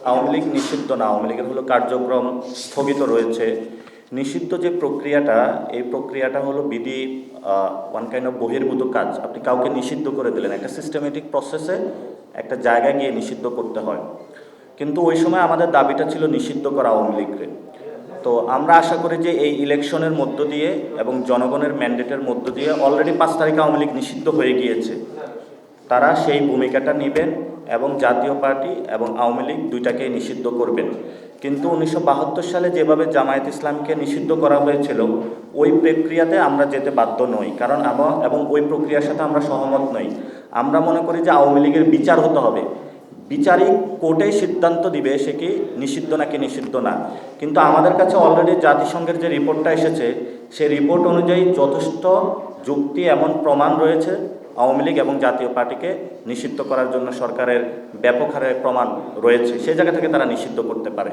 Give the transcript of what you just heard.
আওয়ামী লীগ নিষিদ্ধ না, আওয়ামী লীগের হলো কার্যক্রম স্থগিত রয়েছে। নিষিদ্ধ যে প্রক্রিয়াটা, এই প্রক্রিয়াটা হলো বিধি ওয়ান কাইন্ড অফ বহির্ভূত কাজ। আপনি কাউকে নিষিদ্ধ করে দিলেন, একটা সিস্টেমেটিক প্রসেসে একটা জায়গায় গিয়ে নিষিদ্ধ করতে হয়। কিন্তু ওই সময় আমাদের দাবিটা ছিল নিষিদ্ধ করা আওয়ামী লীগকে। তো আমরা আশা করি যে এই ইলেকশনের মধ্য দিয়ে এবং জনগণের ম্যান্ডেটের মধ্য দিয়ে অলরেডি 5 তারিখে আওয়ামী লীগ নিষিদ্ধ হয়ে গিয়েছে, তারা সেই ভূমিকাটা নেবেন এবং জাতীয় পার্টি এবং আওয়ামী লীগ দুইটাকেই নিষিদ্ধ করবেন। কিন্তু 1972 সালে যেভাবে জামায়াত ইসলামকে নিষিদ্ধ করা হয়েছিল, ওই প্রক্রিয়াতে আমরা যেতে বাধ্য নই, কারণ এবং ওই প্রক্রিয়ার সাথে আমরা সহমত নই। আমরা মনে করি যে আওয়ামী লীগের বিচার হতে হবে, বিচারিক কোর্টেই সিদ্ধান্ত দিবে সে কি নিষিদ্ধ নাকি নিষিদ্ধ না। কিন্তু আমাদের কাছে অলরেডি জাতিসংঘের যে রিপোর্টটা এসেছে, সেই রিপোর্ট অনুযায়ী যথেষ্ট যুক্তি এমন প্রমাণ রয়েছে আওয়ামী লীগ এবং জাতীয় পার্টিকে নিষিদ্ধ করার জন্য সরকারের ব্যাপক হারে প্রমাণ রয়েছে, সেই জায়গা থেকে তারা নিষিদ্ধ করতে পারে।